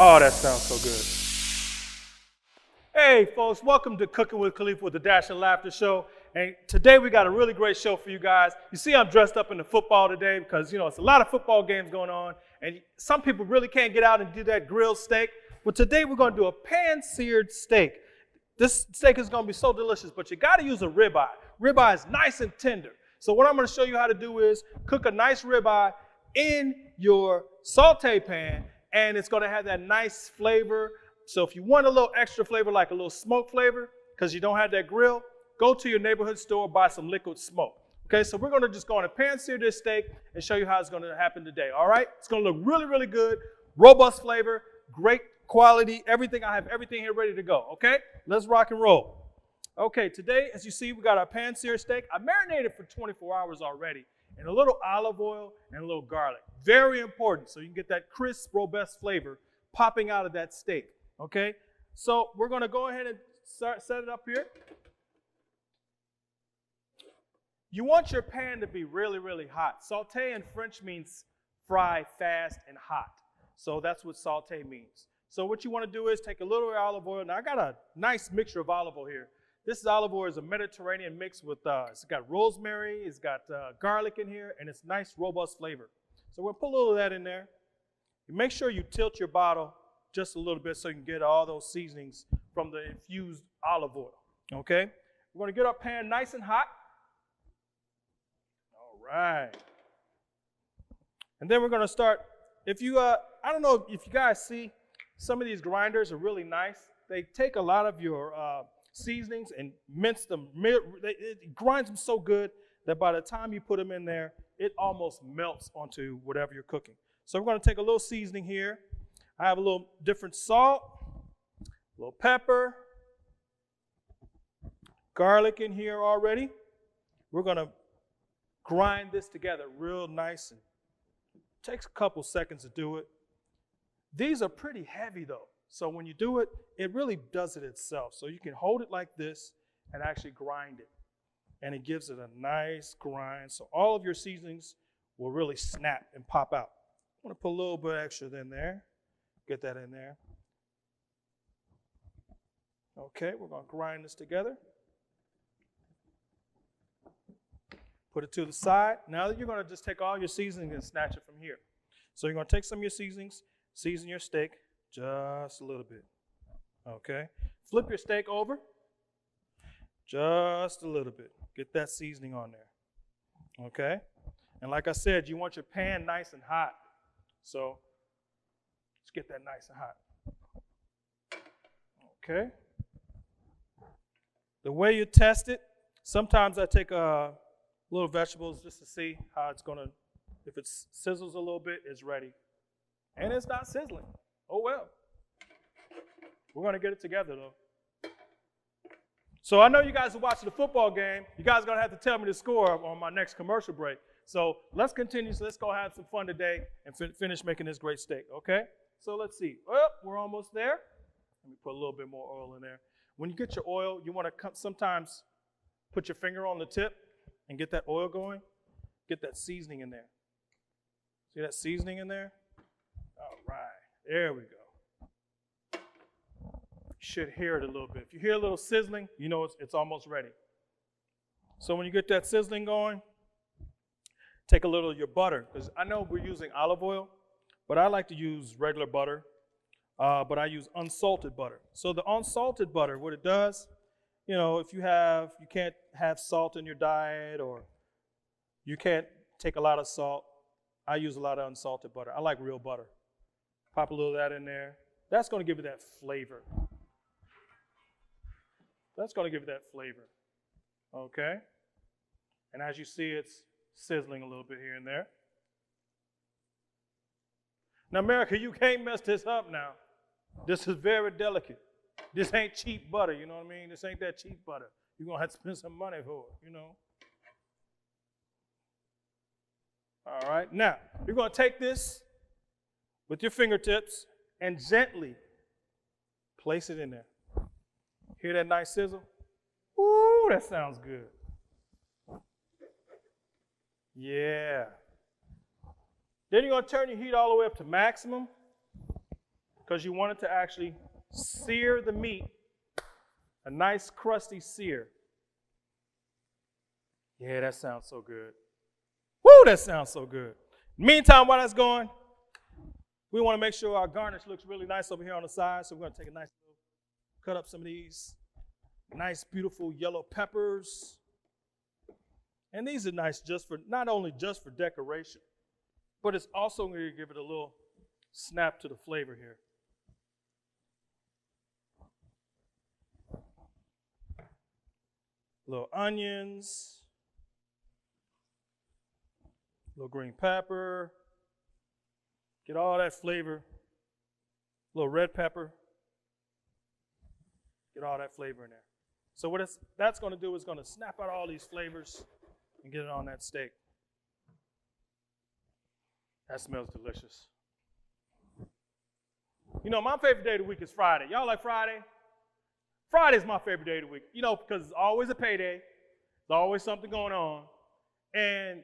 Oh, that sounds so good. Hey, folks, welcome to Cooking with Khalif with the Dash and Laughter Show. And today we got a really great show for you guys. You see I'm dressed up in the football today because, it's a lot of football games going on. And some people really can't get out and do that grilled steak. But today we're going to do a pan-seared steak. This steak is going to be so delicious, but you got to use a ribeye. Ribeye is nice and tender. So what I'm going to show you how to do is cook a nice ribeye in your saute pan, and it's going to have that nice flavor. So if you want a little extra flavor, like a little smoke flavor, because you don't have that grill, go to your neighborhood store, buy some liquid smoke. Okay, so we're going to just go on and pan-sear this steak and show you how it's going to happen today, all right? It's going to look really, really good, robust flavor, great quality, everything. I have everything here ready to go, okay? Let's rock and roll. Okay, today, as you see, we got our pan-seared steak. I marinated for 24 hours already in a little olive oil and a little garlic. Very important, so you can get that crisp, robust flavor popping out of that steak, okay? So we're going to go ahead and set it up here. You want your pan to be really, really hot. Saute in French means fry fast and hot. So that's what saute means. So what you want to do is take a little olive oil. Now I got a nice mixture of olive oil here. This olive oil is a Mediterranean mix with, it's got rosemary, it's got garlic in here, and it's nice, robust flavor. So we'll put a little of that in there. You make sure you tilt your bottle just a little bit so you can get all those seasonings from the infused olive oil, okay? We're going to get our pan nice and hot. All right. And then we're going to start, if you, I don't know if you guys see, some of these grinders are really nice. They take a lot of your seasonings and mince them. It grinds them so good that by the time you put them in there, it almost melts onto whatever you're cooking. So we're going to take a little seasoning here. I have a little different salt, a little pepper, garlic in here already. We're going to grind this together real nice. And it takes a couple seconds to do it. These are pretty heavy though. So when you do it, it really does it itself. So you can hold it like this and actually grind it. And it gives it a nice grind. So all of your seasonings will really snap and pop out. I'm going to put a little bit extra in there. Get that in there. Okay, we're going to grind this together. Put it to the side. Now you're going to just take all your seasonings and snatch it from here. So you're going to take some of your seasonings, season your steak just a little bit. Okay, flip your steak over just a little bit. Get that seasoning on there. Okay, and like I said, you want your pan nice and hot. So let's get that nice and hot. Okay. The way you test it, sometimes I take little vegetables just to see how it's going to, if it sizzles a little bit, it's ready. And it's not sizzling. Oh well. We're going to get it together though. So I know you guys are watching the football game. You guys are going to have to tell me the score on my next commercial break. So let's continue. So let's go have some fun today and finish making this great steak, okay? So let's see. Well, we're almost there. Let me put a little bit more oil in there. When you get your oil, you want to sometimes put your finger on the tip and get that oil going. Get that seasoning in there. See that seasoning in there? All right. There we go. You should hear it a little bit. If you hear a little sizzling, you know it's almost ready. So when you get that sizzling going, take a little of your butter, because I know we're using olive oil, but I like to use regular butter, but I use unsalted butter. So the unsalted butter, what it does, if you can't have salt in your diet or you can't take a lot of salt, I use a lot of unsalted butter. I like real butter. Pop a little of that in there. That's going to give it that flavor. That's going to give it that flavor. Okay? And as you see, it's sizzling a little bit here and there. Now, America, you can't mess this up now. This is very delicate. This ain't cheap butter, you know what I mean? This ain't that cheap butter. You're going to have to spend some money for it, All right, now, you're going to take this with your fingertips and gently place it in there. Hear that nice sizzle? Ooh, that sounds good. Yeah. Then you're going to turn your heat all the way up to maximum. because you want it to actually sear the meat, a nice crusty sear. Yeah, that sounds so good. Woo, that sounds so good. Meantime, while that's going, we want to make sure our garnish looks really nice over here on the side. So we're going to take a nice little, cut up some of these nice, beautiful yellow peppers. And these are nice not only just for decoration, but it's also going to give it a little snap to the flavor here. Little onions, little green pepper, get all that flavor, little red pepper, get all that flavor in there. So what that's going to do is going to snap out all these flavors and get it on that steak. That smells delicious. You know, my favorite day of the week is Friday. Y'all like Friday? Friday's my favorite day of the week. You know, because it's always a payday. There's always something going on. And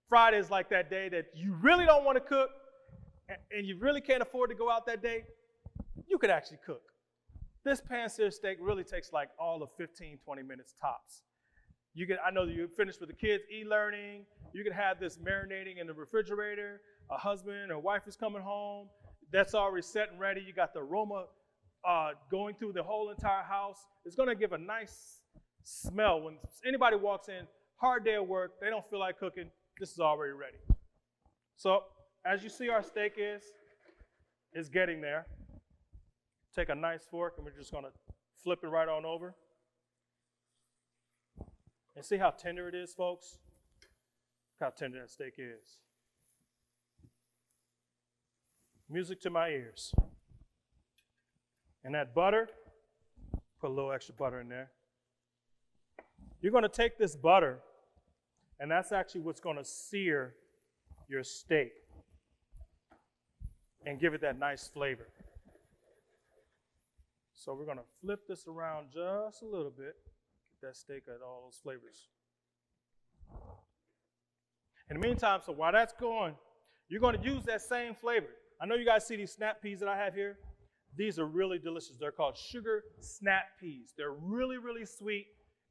Friday is like that day that you really don't want to cook and you really can't afford to go out that day. You could actually cook. This pan-seared steak really takes like all of 15, 20 minutes tops. I know that you're finished with the kids' e-learning. You can have this marinating in the refrigerator. A husband or wife is coming home. That's already set and ready. You got the aroma going through the whole entire house. It's going to give a nice smell. When anybody walks in, hard day of work, they don't feel like cooking, this is already ready. So as you see, our steak is getting there. Take a nice fork and we're just going to flip it right on over. And see how tender it is, folks? Look how tender that steak is. Music to my ears. And that butter, put a little extra butter in there. You're going to take this butter, and that's actually what's going to sear your steak and give it that nice flavor. So we're going to flip this around just a little bit, get that steak at all those flavors. In the meantime, so while that's going, you're going to use that same flavor. I know you guys see these snap peas that I have here. These are really delicious. They're called sugar snap peas. They're really, really sweet,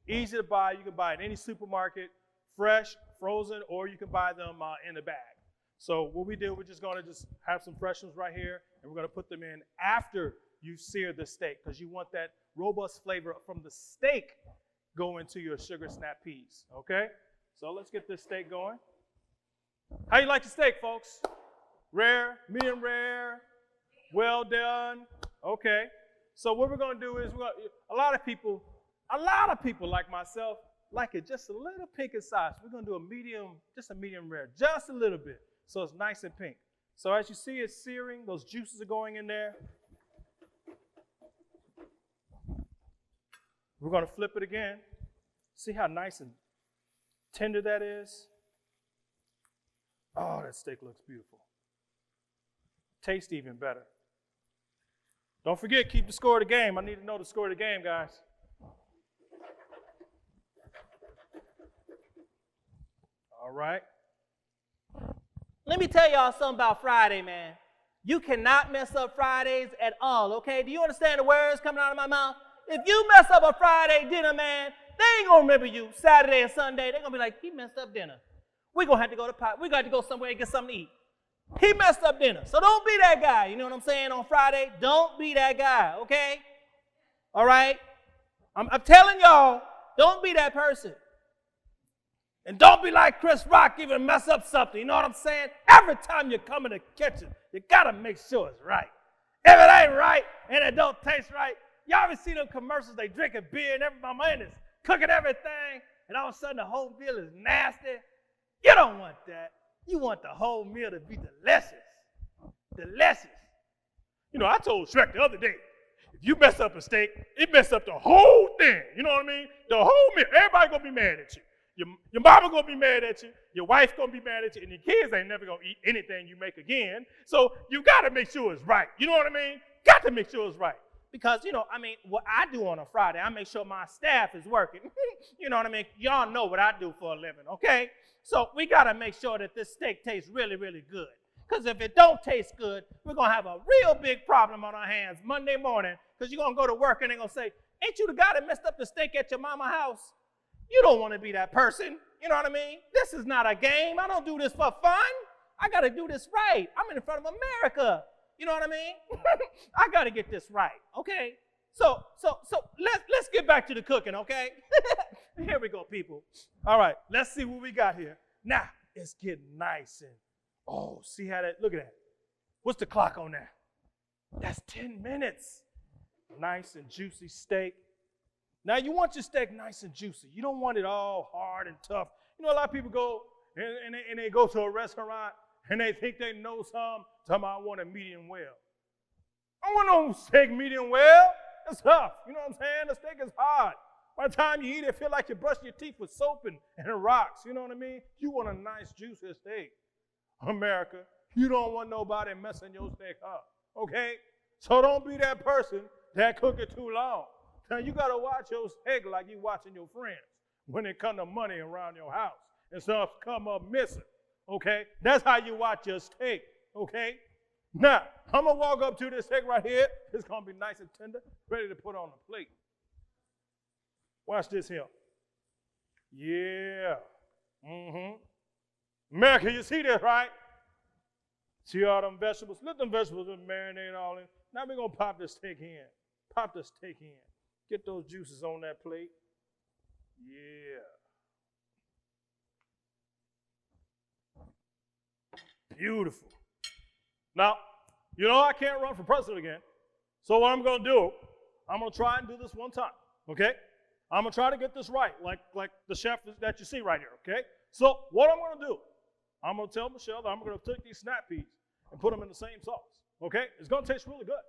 easy to buy. You can buy in any supermarket, fresh, frozen, or you can buy them in a bag. So what we do, we're just going to just have some fresh ones right here, and we're going to put them in after you sear the steak because you want that robust flavor from the steak go into your sugar snap peas, okay? So let's get this steak going. How you like your steak, folks? Rare, medium rare, well done. Okay. So what we're going to do is a lot of people like myself like it just a little pink inside. So we're going to do a medium rare, just a little bit, so it's nice and pink. So as you see it searing, those juices are going in there. We're going to flip it again. See how nice and tender that is? Oh, that steak looks beautiful. Tastes even better. Don't forget, keep the score of the game. I need to know the score of the game, guys. All right. Let me tell y'all something about Friday, man. You cannot mess up Fridays at all, okay? Do you understand the words coming out of my mouth? If you mess up a Friday dinner, man, they ain't going to remember you Saturday and Sunday. They're going to be like, he messed up dinner. We're going to have to go to pot. We're going to have to go somewhere and get something to eat. He messed up dinner. So don't be that guy. You know what I'm saying? On Friday, don't be that guy, okay? All right? I'm telling y'all, don't be that person. And don't be like Chris Rock, even mess up something. You know what I'm saying? Every time you come in the kitchen, you got to make sure it's right. If it ain't right and it don't taste right, y'all ever see them commercials? They drinking beer and everybody is cooking everything, and all of a sudden the whole meal is nasty. You don't want that. You want the whole meal to be delicious. Delicious. You know, I told Shrek the other day, if you mess up a steak, it mess up the whole thing. You know what I mean? The whole meal. Everybody going to be mad at you. Your mama going to be mad at you. Your wife going to be mad at you. And your kids ain't never going to eat anything you make again. So you got to make sure it's right. You know what I mean? Got to make sure it's right. Because, you know, I mean, what I do on a Friday, I make sure my staff is working. You know what I mean? Y'all know what I do for a living, okay? So we got to make sure that this steak tastes really, really good. Because if it don't taste good, we're going to have a real big problem on our hands Monday morning because you're going to go to work and they're going to say, ain't you the guy that messed up the steak at your mama's house? You don't want to be that person. You know what I mean? This is not a game. I don't do this for fun. I got to do this right. I'm in front of America. You know what I mean? I got to get this right, okay? So let's get back to the cooking, okay? Here we go, people. All right, let's see what we got here. Now, it's getting nice and, oh, see how that, look at that. What's the clock on that? That's 10 minutes. Nice and juicy steak. Now, you want your steak nice and juicy. You don't want it all hard and tough. You know, a lot of people go and they go to a restaurant and they think they know something. Tell I want a medium well. I don't want no steak medium well. It's tough. You know what I'm saying? The steak is hard. By the time you eat it, it feel like you're brushing your teeth with soap and rocks. You know what I mean? You want a nice, juicy steak. America, you don't want nobody messing your steak up. Okay? So don't be that person that cook it too long. Now, you got to watch your steak like you watching your friends when it come to money around your house and stuff come up missing, okay? That's how you watch your steak, okay? Now, I'm going to walk up to this steak right here. It's going to be nice and tender, ready to put on the plate. Watch this here. Yeah. America, you see this, right? See all them vegetables? Let them vegetables marinate all in. Now we're going to pop this steak in. Pop the steak in. Get those juices on that plate. Yeah. Beautiful. Now, you know I can't run for president again. So what I'm going to do, I'm going to try and do this one time, okay? I'm going to try to get this right, like the chef that you see right here, okay? So what I'm going to do, I'm going to tell Michelle that I'm going to take these snap peas and put them in the same sauce, okay? It's going to taste really good.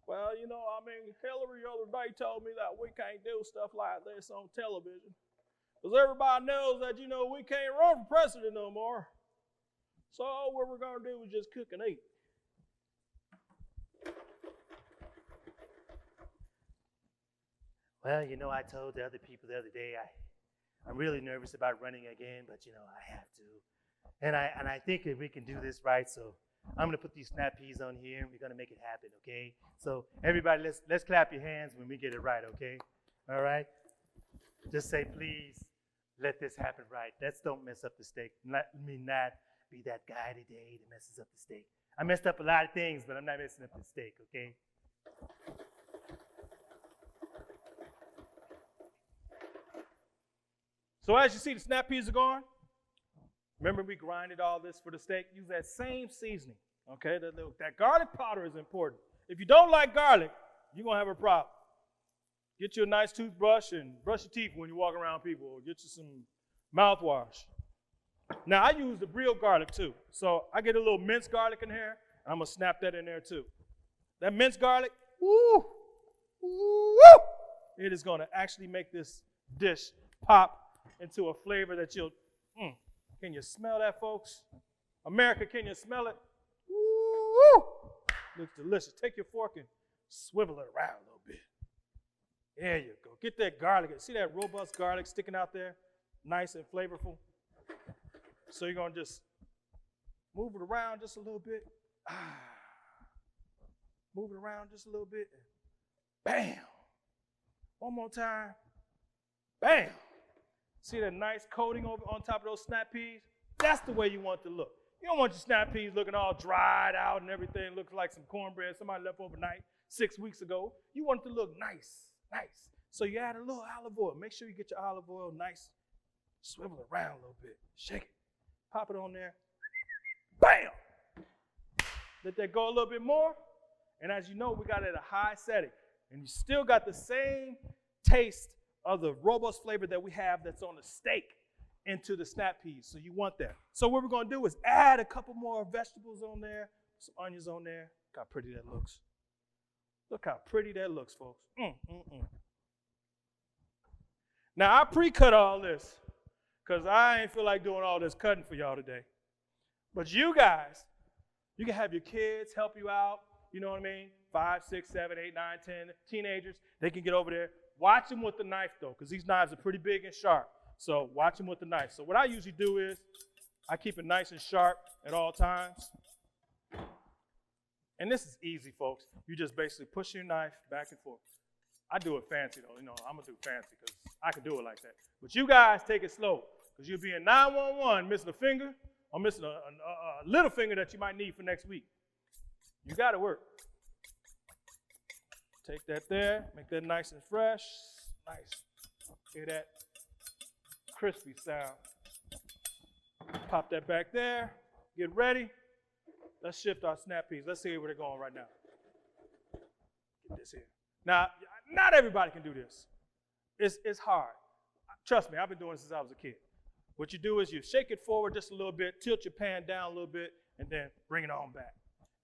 Well, you know, I mean, Hillary the other day told me that we can't do stuff like this on television. Because everybody knows that, you know, we can't run for president no more. So what we're going to do is just cook and eat. Well, you know, I told the other people the other day I'm really nervous about running again, but, you know, I have to. And I think that we can do this right, so I'm going to put these snap peas on here, and we're going to make it happen, okay? So everybody, let's clap your hands when we get it right, okay? All right? Just say, please, let this happen right. Let's don't mess up the steak. Let me not be that guy today that messes up the steak. I messed up a lot of things, but I'm not messing up the steak, okay? So as you see, the snap peas are going. Remember, we grinded all this for the steak. Use that same seasoning, okay? That garlic powder is important. If you don't like garlic, you're going to have a problem. Get you a nice toothbrush and brush your teeth when you walk around people, or get you some mouthwash. Now, I use the real garlic, too. So I get a little minced garlic in here. I'm going to snap that in there, too. That minced garlic, woo, woo, it is going to actually make this dish pop into a flavor that you'll, Can you smell that, folks? America, can you smell it? Woo! Looks delicious. Take your fork and swivel it around a little bit. There you go. Get that garlic. See that robust garlic sticking out there? Nice and flavorful. So you're going to just move it around just a little bit. Move it around just a little bit. Bam. One more time. Bam. See that nice coating over on top of those snap peas? That's the way you want it to look. You don't want your snap peas looking all dried out and everything looks like some cornbread somebody left overnight 6 weeks ago. You want it to look nice, nice. So you add a little olive oil. Make sure you get your olive oil nice. Swivel it around a little bit. Shake it. Pop it on there. Bam! Let that go a little bit more. And as you know, we got it at a high setting. And you still got the same taste of the robust flavor that we have that's on the steak into the snap peas. So you want that. So what we're going to do is add a couple more vegetables on there, some onions on there. Look how pretty that looks. Look how pretty that looks, folks. Now, I pre-cut all this because I ain't feel like doing all this cutting for y'all today. But you guys, you can have your kids help you out. You know what I mean? 5, 6, 7, 8, 9, 10 teenagers. They can get over there. Watch them with the knife, though, because these knives are pretty big and sharp. So watch them with the knife. So what I usually do is I keep it nice and sharp at all times. And this is easy, folks. You just basically push your knife back and forth. I do it fancy, though. You know, I'm going to do fancy because I can do it like that. But you guys take it slow because you'll be in 911 missing a finger or missing a little finger that you might need for next week. You got to work. Take that there, make that nice and fresh. Nice. Hear that crispy sound. Pop that back there. Get ready. Let's shift our snap peas. Let's see where they're going right now. Get this here. Now, not everybody can do this. It's hard. Trust me, I've been doing it since I was a kid. What you do is you shake it forward just a little bit, tilt your pan down a little bit, and then bring it on back.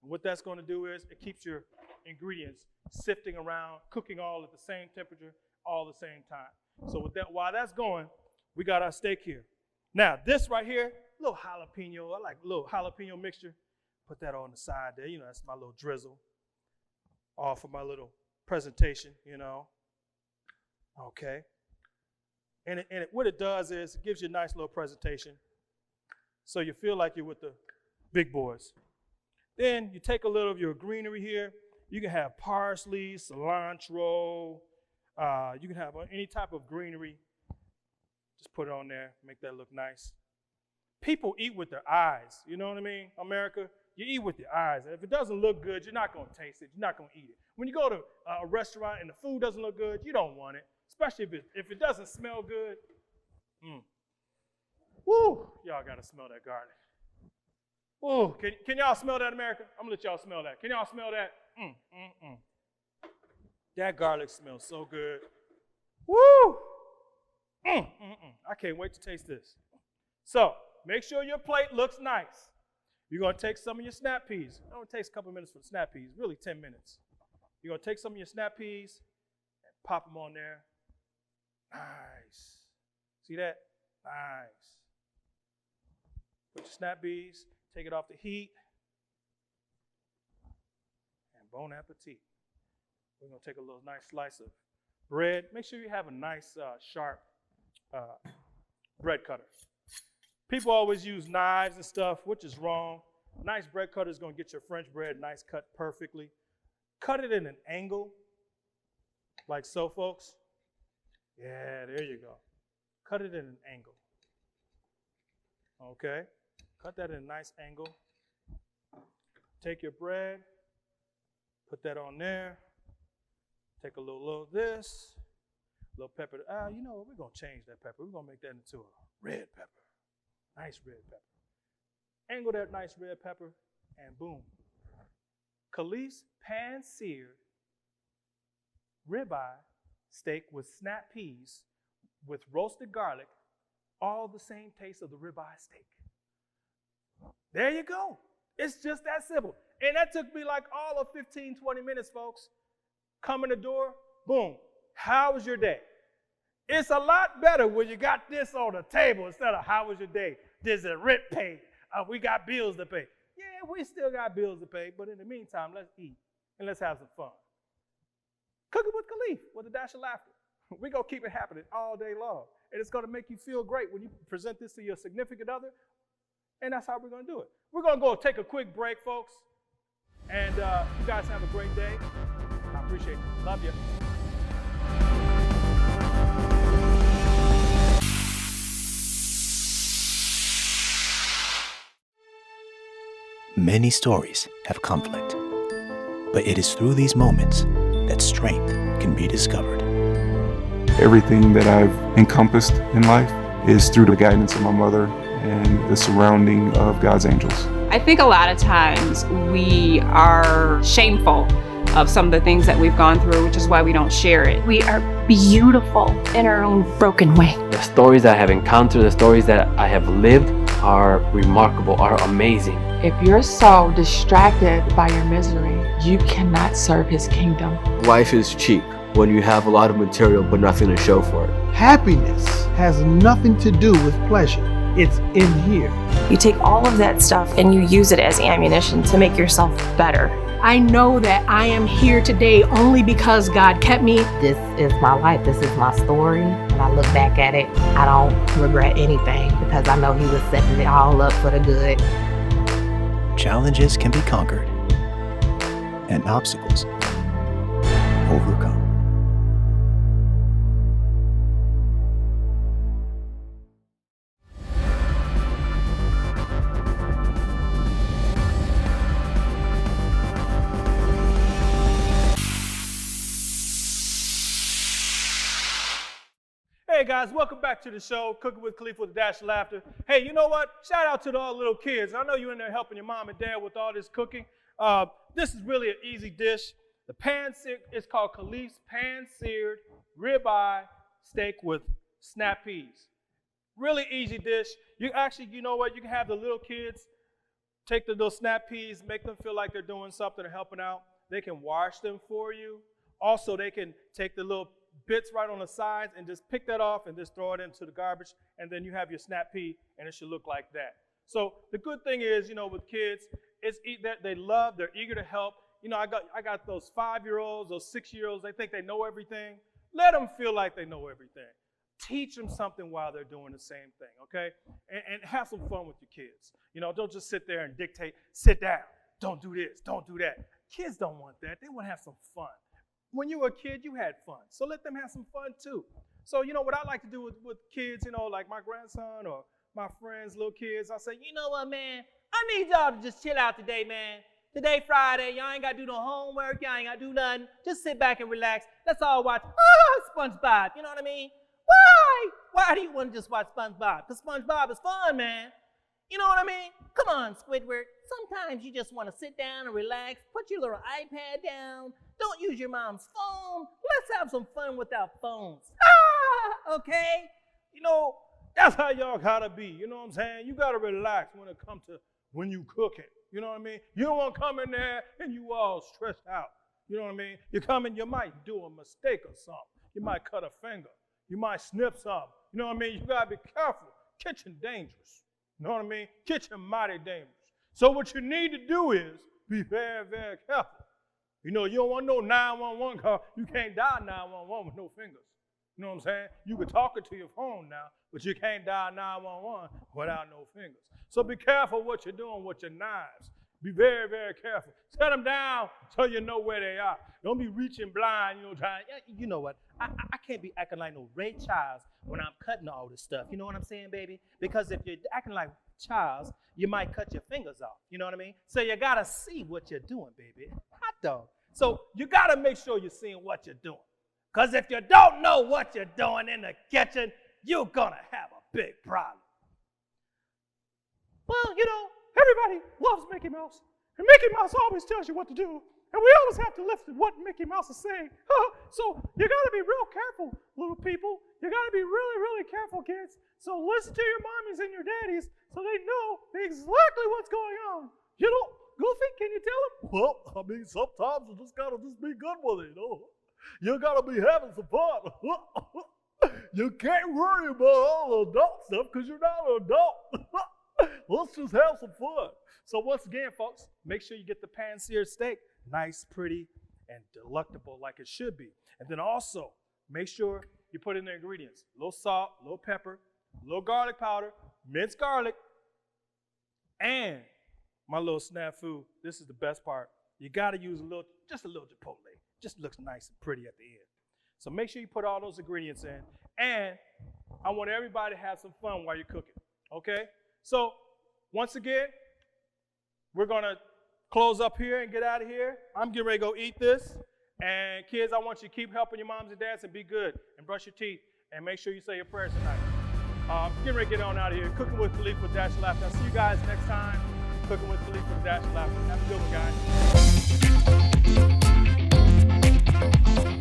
And what that's going to do is it keeps your ingredients sifting around, cooking all at the same temperature, all at the same time. So with that, while that's going, we got our steak here. Now, this right here, a little jalapeno. I like a little jalapeno mixture. Put that on the side there. You know, that's my little drizzle. All for my little presentation, you know. Okay. And what it does is it gives you a nice little presentation so you feel like you're with the big boys. Then you take a little of your greenery here. You can have parsley, cilantro. You can have any type of greenery. Just put it on there, make that look nice. People eat with their eyes, you know what I mean? America, you eat with your eyes. And if it doesn't look good, you're not going to taste it. You're not going to eat it. When you go to a restaurant and the food doesn't look good, you don't want it, especially if it doesn't smell good. Woo, y'all got to smell that garlic. Woo, can y'all smell that, America? I'm going to let y'all smell that. Can y'all smell that? That garlic smells so good. Woo! I can't wait to taste this. So, make sure your plate looks nice. You're going to take some of your snap peas. It only takes a couple minutes for the snap peas, really 10 minutes. You're going to take some of your snap peas and pop them on there. Nice. See that? Nice. Put your snap peas, take it off the heat, and bon appetit. We're going to take a little nice slice of bread. Make sure you have a nice, sharp bread cutter. People always use knives and stuff, which is wrong. Nice bread cutter is going to get your French bread nice cut perfectly. Cut it in an angle, like so, folks. Yeah, there you go. Cut it in an angle. Okay, cut that in a nice angle. Take your bread, put that on there. Take a little of this, a little pepper. You know what? We're going to change that pepper. We're going to make that into a red pepper. Nice red pepper. Angle that nice red pepper, and boom. Khalif's pan-seared ribeye steak with snap peas with roasted garlic, all the same taste of the ribeye steak. There you go. It's just that simple. And that took me like all of 15, 20 minutes, folks. Come in the door, boom. How was your day? It's a lot better when you got this on the table instead of how was your day? Does the rent paid? We got bills to pay. Yeah, we still got bills to pay, but in the meantime, let's eat and let's have some fun. Cooking with Khalif with a dash of laughter. We're going to keep it happening all day long. And it's going to make you feel great when you present this to your significant other. And that's how we're going to do it. We're going to go take a quick break, folks. And you guys have a great day. I appreciate you. Love you. Many stories have conflict, but it is through these moments that strength can be discovered. Everything that I've encompassed in life is through the guidance of my mother and the surrounding of God's angels. I think a lot of times we are shameful of some of the things that we've gone through, which is why we don't share it. We are beautiful in our own broken way. The stories that I have encountered, the stories that I have lived are remarkable, are amazing. If you're so distracted by your misery, you cannot serve his kingdom. Life is cheap when you have a lot of material but nothing to show for it. Happiness has nothing to do with pleasure. It's in here. You take all of that stuff and you use it as ammunition to make yourself better. I know that I am here today only because God kept me. This is my life. This is my story. When I look back at it, I don't regret anything because I know He was setting it all up for the good. Challenges can be conquered and obstacles overcome. Hey guys, welcome back to the show, Cooking with Khalif with a Dash of Laughter. Hey, you know what? Shout out to all the little kids. I know you're in there helping your mom and dad with all this cooking. This is really an easy dish. The pan-seared, it's called Khalif's pan-seared ribeye steak with snap peas. Really easy dish. You actually, you know what? You can have the little kids take the little snap peas, make them feel like they're doing something or helping out. They can wash them for you. Also, they can take the little bits right on the sides and just pick that off and just throw it into the garbage, and then you have your snap pea and it should look like that. So the good thing is, you know, with kids, it's that they love, they're eager to help. You know, I got those 5-year-olds, those 6-year-olds, they think they know everything. Let them feel like they know everything. Teach them something while they're doing the same thing, okay? And have some fun with your kids. You know, don't just sit there and dictate, sit down, don't do this, don't do that. Kids don't want that. They want to have some fun. When you were a kid, you had fun. So let them have some fun too. So, you know, what I like to do with kids, you know, like my grandson or my friends, little kids, I say, you know what, man? I need y'all to just chill out today, man. Today, Friday, y'all ain't got to do no homework. Y'all ain't got to do nothing. Just sit back and relax. Let's all watch SpongeBob. You know what I mean? Why? Why do you want to just watch SpongeBob? Because SpongeBob is fun, man. You know what I mean? Come on, Squidward. Sometimes you just want to sit down and relax. Put your little iPad down. Don't use your mom's phone. Let's have some fun without phones. Okay? You know, that's how y'all gotta be. You know what I'm saying? You gotta relax when it comes to when you cooking. You know what I mean? You don't want to come in there and you all stressed out. You know what I mean? You come in, you might do a mistake or something. You might cut a finger. You might snip something. You know what I mean? You gotta be careful. Kitchen dangerous. You know what I mean? Kitchen mighty dangerous. So what you need to do is be very, very careful. You know, you don't want no 911 call. You can't dial 911 with no fingers. You know what I'm saying? You can talk it to your phone now, but you can't dial 911 without no fingers. So be careful what you're doing with your knives. Be very, very careful. Set them down so you know where they are. Don't be reaching blind, you know, trying. You know what? I can't be acting like no Ray Charles when I'm cutting all this stuff. You know what I'm saying, baby? Because if you're acting like Charles, you might cut your fingers off. You know what I mean? So you got to see what you're doing, baby. Hot dog. So you got to make sure you're seeing what you're doing. Because if you don't know what you're doing in the kitchen, you're going to have a big problem. Well, you know, everybody loves Mickey Mouse. And Mickey Mouse always tells you what to do. And we always have to listen to what Mickey Mouse is saying. So you got to be real careful, little people. You got to be really, really careful, kids. So listen to your mommies and your daddies so they know exactly what's going on. You know, Goofy, can you tell them? Well, I mean, sometimes you just got to just be good with it, you know. You got to be having some fun. You can't worry about all the adult stuff because you're not an adult. Let's just have some fun. So once again, folks, make sure you get the pan-seared steak. Nice, pretty, and delectable like it should be. And then also, make sure you put in the ingredients. A little salt, a little pepper, a little garlic powder, minced garlic, and my little snafu. This is the best part. You got to use just a little chipotle. Just looks nice and pretty at the end. So make sure you put all those ingredients in. And I want everybody to have some fun while you're cooking, okay? So once again, we're going to close up here and get out of here. I'm getting ready to go eat this. And kids, I want you to keep helping your moms and dads and be good and brush your teeth and make sure you say your prayers tonight. Getting ready to get on out of here. Cooking with Khalif with Dash of Laughter. I'll see you guys next time. Cooking with Khalif with Dash of Laughter. Have a good one, guys.